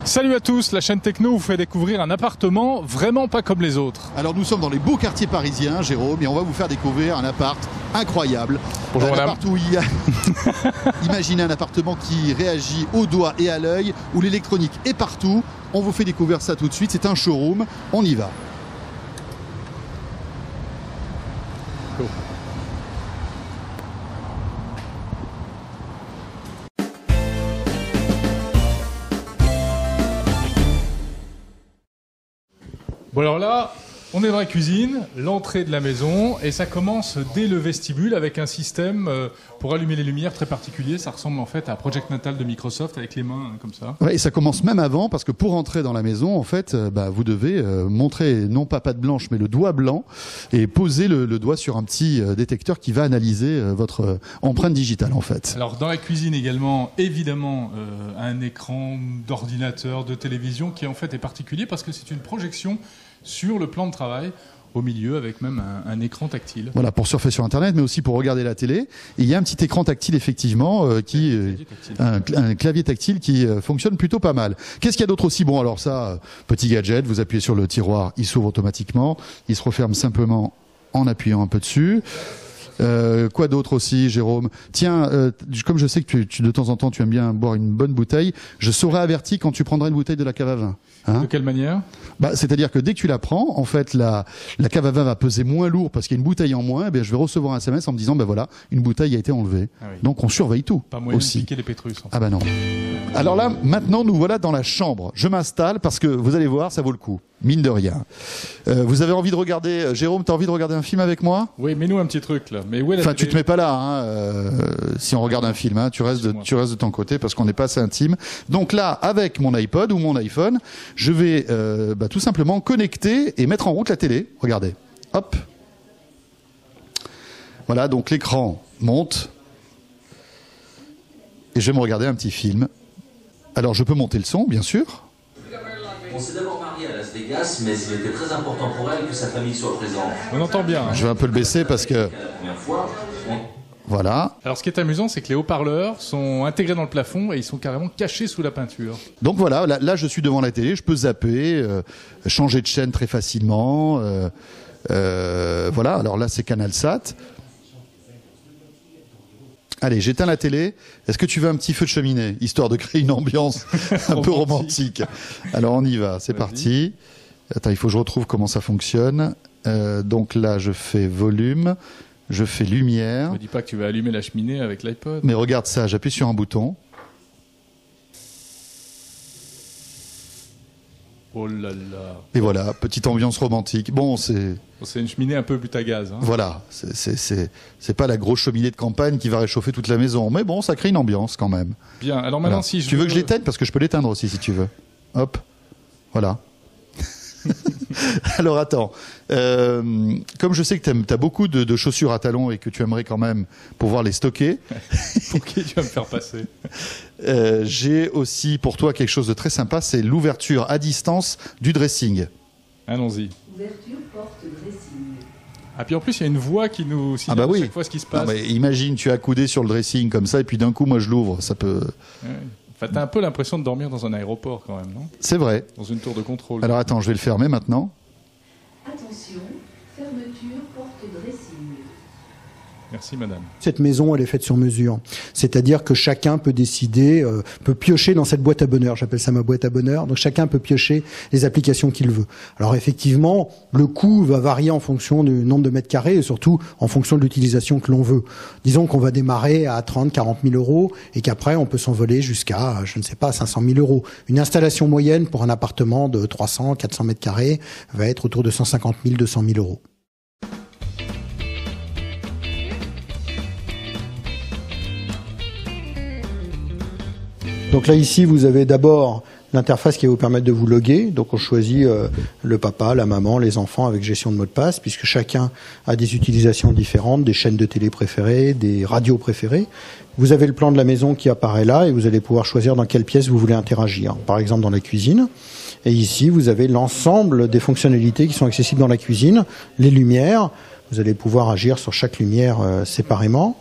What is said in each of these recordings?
Salut à tous, la chaîne Techno vous fait découvrir un appartement vraiment pas comme les autres. Alors nous sommes dans les beaux quartiers parisiens, Jérôme, et on va vous faire découvrir un appart incroyable. Bonjour madame. Appart où il y a... Imaginez un appartement qui réagit au doigt et à l'œil, où l'électronique est partout. On vous fait découvrir ça tout de suite, c'est un showroom, on y va. Go. Bon alors là, on est dans la cuisine, l'entrée de la maison, et ça commence dès le vestibule avec un système pour allumer les lumières très particulier. Ça ressemble en fait à Project Natal de Microsoft avec les mains comme ça. Ouais, et ça commence même avant parce que pour entrer dans la maison, en fait, vous devez montrer non pas patte blanche mais le doigt blanc et poser le doigt sur un petit détecteur qui va analyser votre empreinte digitale en fait. Alors dans la cuisine également, évidemment, un écran d'ordinateur, de télévision qui en fait est particulier parce que c'est une projection sur le plan de travail, au milieu avec même un écran tactile. Voilà, pour surfer sur Internet, mais aussi pour regarder la télé. Et il y a un petit écran tactile, effectivement, un clavier tactile qui fonctionne plutôt pas mal. Qu'est-ce qu'il y a d'autre aussi? Bon, alors ça, petit gadget, vous appuyez sur le tiroir, il s'ouvre automatiquement, il se referme simplement en appuyant un peu dessus. Quoi d'autre aussi, Jérôme? Tiens, comme je sais que tu de temps en temps tu aimes bien boire une bonne bouteille, je serai averti quand tu prendras une bouteille de la cave à vin. Hein? De quelle manière? C'est-à-dire que dès que tu la prends, en fait, la cave à vin va peser moins lourd parce qu'il y a une bouteille en moins. Je vais recevoir un SMS en me disant, voilà, une bouteille a été enlevée. Ah oui. Donc on surveille tout. Pas moyen aussi. De piquer les pétrus. En fait. Ah bah non. Alors là, maintenant, nous voilà dans la chambre. Je m'installe parce que vous allez voir, ça vaut le coup. Mine de rien. Vous avez envie de regarder, Jérôme, t'as envie de regarder un film avec moi? Oui, mets-nous un petit truc là. Mais où est la Enfin, télé? tu te mets pas là, hein, si on regarde un film, hein, tu restes de ton côté parce qu'on n'est pas assez intime. Donc là, avec mon iPod ou mon iPhone, je vais tout simplement connecter et mettre en route la télé. Regardez. Hop. Voilà, donc l'écran monte. Et je vais me regarder un petit film. Alors, je peux monter le son, bien sûr. On s'est d'abord marié à Las Vegas, mais il était très important pour elle que sa famille soit présente. On entend bien. Hein. Je vais un peu le baisser parce que... La première fois, Voilà. Alors ce qui est amusant, c'est que les haut-parleurs sont intégrés dans le plafond et ils sont carrément cachés sous la peinture. Donc voilà, là je suis devant la télé, je peux zapper, changer de chaîne très facilement. Voilà, alors là c'est CanalSat. Allez, j'éteins la télé. Est-ce que tu veux un petit feu de cheminée, histoire de créer une ambiance un peu romantique? Alors on y va, c'est parti. Attends, il faut que je retrouve comment ça fonctionne. Donc là, je fais volume, je fais lumière. Ne me dis pas que tu vas allumer la cheminée avec l'iPod. Mais regarde ça, j'appuie sur un bouton. Oh là là. Et voilà, petite ambiance romantique. Bon, c'est une cheminée un peu but à gaz. Hein. Voilà, c'est pas la grosse cheminée de campagne qui va réchauffer toute la maison. Mais bon, ça crée une ambiance quand même. Bien, alors maintenant si je Tu veux que je l'éteigne? Parce que je peux l'éteindre aussi si tu veux. Hop, voilà. Alors attends, comme je sais que tu as beaucoup de chaussures à talons et que tu aimerais quand même pouvoir les stocker. Pour qui tu vas me faire passer? J'ai aussi pour toi quelque chose de très sympa, c'est l'ouverture à distance du dressing. Allons-y. Ouverture porte dressing. Ah puis en plus il y a une voix qui nous signale à chaque fois ce qui se passe. Non, mais imagine, tu es accoudé sur le dressing comme ça et puis d'un coup moi je l'ouvre, ça peut... Ouais. Enfin, t'as un peu l'impression de dormir dans un aéroport quand même, non? C'est vrai. Dans une tour de contrôle. Alors attends, je vais le fermer maintenant. Attention, fermeture porte dressing. Merci madame. Cette maison, elle est faite sur mesure. C'est-à-dire que chacun peut décider, peut piocher dans cette boîte à bonheur. J'appelle ça ma boîte à bonheur. Donc chacun peut piocher les applications qu'il veut. Alors effectivement, le coût va varier en fonction du nombre de mètres carrés et surtout en fonction de l'utilisation que l'on veut. Disons qu'on va démarrer à 30, 40 000 euros et qu'après on peut s'envoler jusqu'à, je ne sais pas, 500 000 euros. Une installation moyenne pour un appartement de 300, 400 mètres carrés va être autour de 150 000, 200 000 euros. Donc là, ici, vous avez d'abord l'interface qui va vous permettre de vous loguer. Donc on choisit le papa, la maman, les enfants avec gestion de mot de passe, puisque chacun a des utilisations différentes, des chaînes de télé préférées, des radios préférées. Vous avez le plan de la maison qui apparaît là et vous allez pouvoir choisir dans quelle pièce vous voulez interagir. Par exemple, dans la cuisine. Et ici, vous avez l'ensemble des fonctionnalités qui sont accessibles dans la cuisine. Les lumières, vous allez pouvoir agir sur chaque lumière séparément.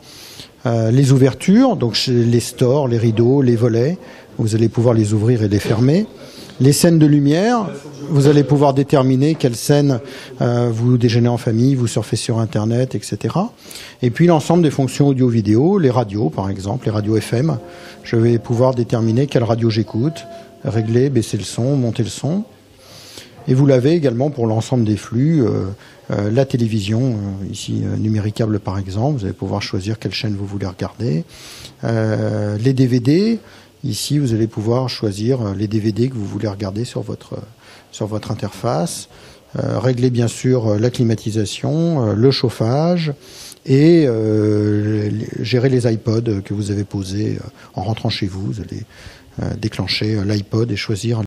Les ouvertures, donc les stores, les rideaux, les volets, vous allez pouvoir les ouvrir et les fermer. Les scènes de lumière, vous allez pouvoir déterminer quelle scène vous déjeunez en famille, vous surfez sur Internet, etc. Et puis l'ensemble des fonctions audio-vidéo, les radios par exemple, les radios FM. Je vais pouvoir déterminer quelle radio j'écoute, régler, baisser le son, monter le son. Et vous l'avez également pour l'ensemble des flux, la télévision, ici numéricable par exemple, vous allez pouvoir choisir quelle chaîne vous voulez regarder. Les DVD, ici vous allez pouvoir choisir les DVD que vous voulez regarder sur votre interface. Régler bien sûr la climatisation, le chauffage et gérer les iPods que vous avez posés en rentrant chez vous. Vous allez déclencher l'iPod et choisir